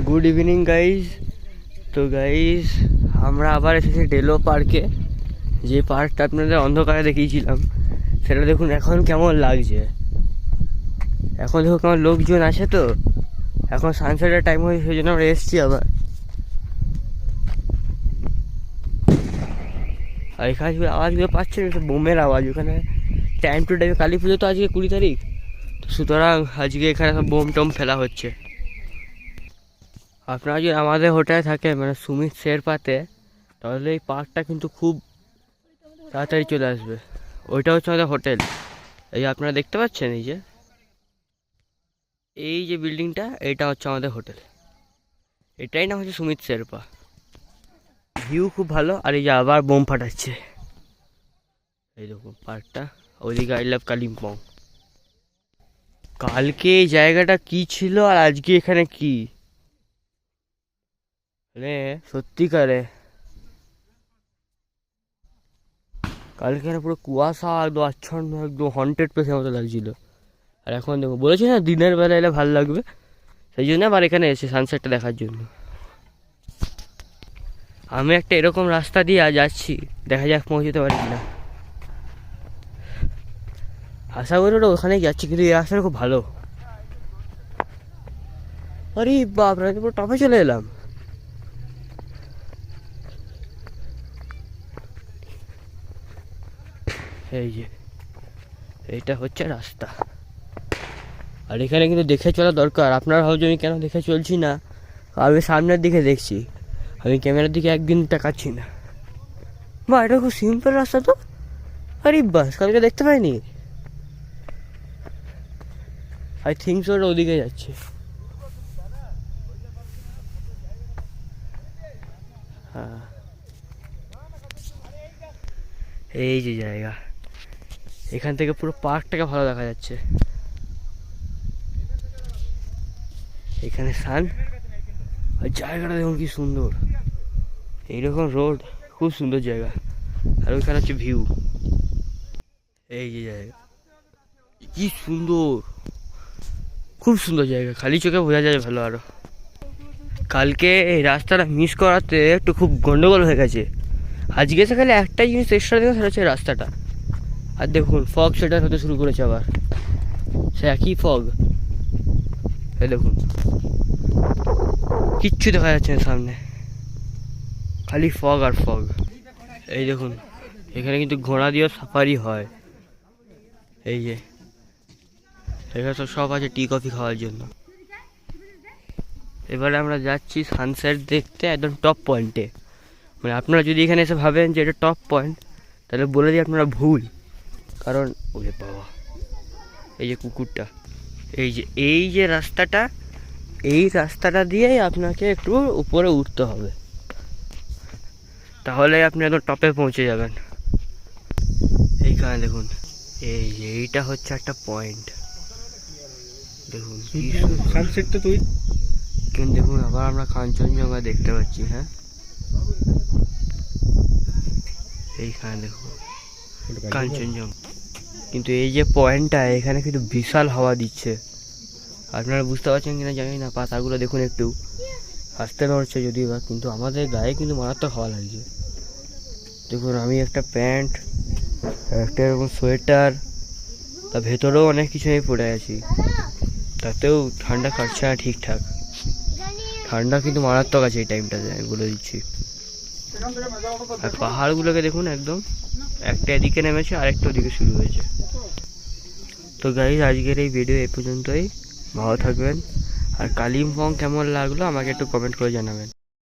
Good evening guys. তো guys আমরা আবার এসেছি ডেলো পার্কে, যে পার্কটা আপনাদের অন্ধকারে দেখিয়েছিলাম সেটা দেখুন এখন কেমন লাগছে। এখন দেখুন কেমন লোকজন আছে, তো এখন সানসেটের টাইম হয়েছে, সেই জন্য আমরা এসেছি আবার। আর এখানে আওয়াজগুলো পাচ্ছেন, বোমের আওয়াজ। ওখানে টাইম টু টাইম কালী পুজো তো আজকে 20 তারিখ, তো সুতরাং আজকে এখানে সব বোম টোম ফেলা হচ্ছে। আপনারা যদি আমাদের হোটেলে থাকে মানে সুমিত শেরপাতে, তাহলে এই পার্কটা কিন্তু খুব তাড়াতাড়ি চলে আসবে। ওইটা হচ্ছে আমাদের হোটেল। এই আপনারা দেখতে পাচ্ছেন এই যে বিল্ডিংটা, এইটা হচ্ছে আমাদের হোটেল। এটাই না হচ্ছে সুমিত শেরপা। ভিউ খুব ভালো। আর এই যে আবার বোম ফাটাচ্ছে, এই দেখুন পার্কটা। ওইদিকে আই লাভ কালিম্পং। কালকে এই জায়গাটা কি ছিল আর আজকে এখানে কি, মানে সত্যিকারে কালকে এখানে পুরো কুয়াশা, একদম আচ্ছন্ন, একদম হন্টেড প্লেসের মতো লাগছিল। আর এখন দেখো, বলেছি না দিনের বেলা এলে ভালো লাগবে, সেই জন্য আবার এখানে এসে সানসেটটা দেখার জন্য। আমি একটা এরকম রাস্তা দিয়ে যাচ্ছি, দেখা যাক পৌঁছতে পারি না। আশা করি ওটা ওখানেই যাচ্ছি, কিন্তু এই রাস্তাটা খুব ভালো। আরে বাপ রে, পুরো টপে চলে এলাম। এই যে এইটা হচ্ছে রাস্তা। আর এখানে কিন্তু দেখে চলা দরকার। আপনারা ভাবছেন আমি কেন দেখে চলছি না, আমি সামনের দিকে দেখছি, আমি ক্যামেরার দিকে একদিন তাকাচ্ছি না। বা এটা খুব সিম্পল রাস্তা তো। আরে বাস, কালকে দেখতে পাইনি। আই থিঙ্ক সো ওটা ওদিকে যাচ্ছে। হ্যাঁ, এই যে জায়গা, এখান থেকে পুরো পার্কটাকে ভালো দেখা যাচ্ছে। এখানে সান, আর জায়গাটা দেখুন কি সুন্দর। এইরকম রোড, খুব সুন্দর জায়গা। আর ওইখানে হচ্ছে ভিউ। এই যে জায়গা কি সুন্দর, খুব সুন্দর জায়গা, খালি চোখে বোঝা যায় ভালো। আরো কালকে এই রাস্তাটা মিস করাতে একটু খুব গন্ডগোল হয়ে গেছে। আজকে সেখানে একটাই জিনিস এক্সট্রা দেখো, সেটা হচ্ছে রাস্তাটা। আর দেখুন ফগ সেটার হতে শুরু করেছে আবার, সে একই ফগ। এই দেখুন কিচ্ছু দেখা যাচ্ছে না সামনে, খালি ফগ আর ফগ। এই দেখুন এখানে কিন্তু ঘোড়া দিয়েও সাফারি হয়। এই যে এখানে তো সব আছে টি কফি খাওয়ার জন্য। এবারে আমরা যাচ্ছি সানসেট দেখতে একদম টপ পয়েন্টে। মানে আপনারা যদি এখানে এসে ভাবেন যে এটা টপ পয়েন্ট, তাহলে বলে দিই আপনারা ভুল। কারণ ওরে বাবা, এই যে কুকুরটা, এই যে রাস্তাটা, এই রাস্তাটা দিয়েই আপনাকে একটু উপরে উঠতে হবে, তাহলে আপনি একদম টপে পৌঁছে যাবেন। এইখানে দেখুন, এইটা হচ্ছে একটা পয়েন্ট। দেখুন সানসেটটা তুই কিন্তু দেখুন, আবার আমরা কাঞ্চনজঙ্ঘা দেখতে পাচ্ছি। হ্যাঁ, এইখানে দেখুন কাঞ্চনজঙ্ঘা। কিন্তু এই যে পয়েন্টটা, এখানে কিন্তু বিশাল হাওয়া দিচ্ছে। আপনারা বুঝতে পারছেন কিনা জানি না, পাতাগুলো দেখুন একটু আস্তে নড়ছে যদিও বা, কিন্তু আমাদের গায়ে কিন্তু মারাত্মক হাওয়া লাগছে। দেখুন আমি একটা প্যান্ট, একটা এরকম সোয়েটার, তার ভেতরেও অনেক কিছু আমি পরে আছি, তাতেও ঠান্ডা কাটছে না ঠিকঠাক। ঠান্ডা কিন্তু মারাত্মক আছে এই টাইমটাতে, আমি বলে দিচ্ছি। আর পাহাড়গুলোকে দেখুন, একদম একটা এদিকে নেমেছে আর একটা ওদিকে শুরু হয়েছে। তো গাইজ আজকের এই ভিডিও এই পর্যন্তই। ভালো থাকবেন। আর কালিম্পং কেমন লাগলো আমাকে একটু কমেন্ট করে জানাবেন।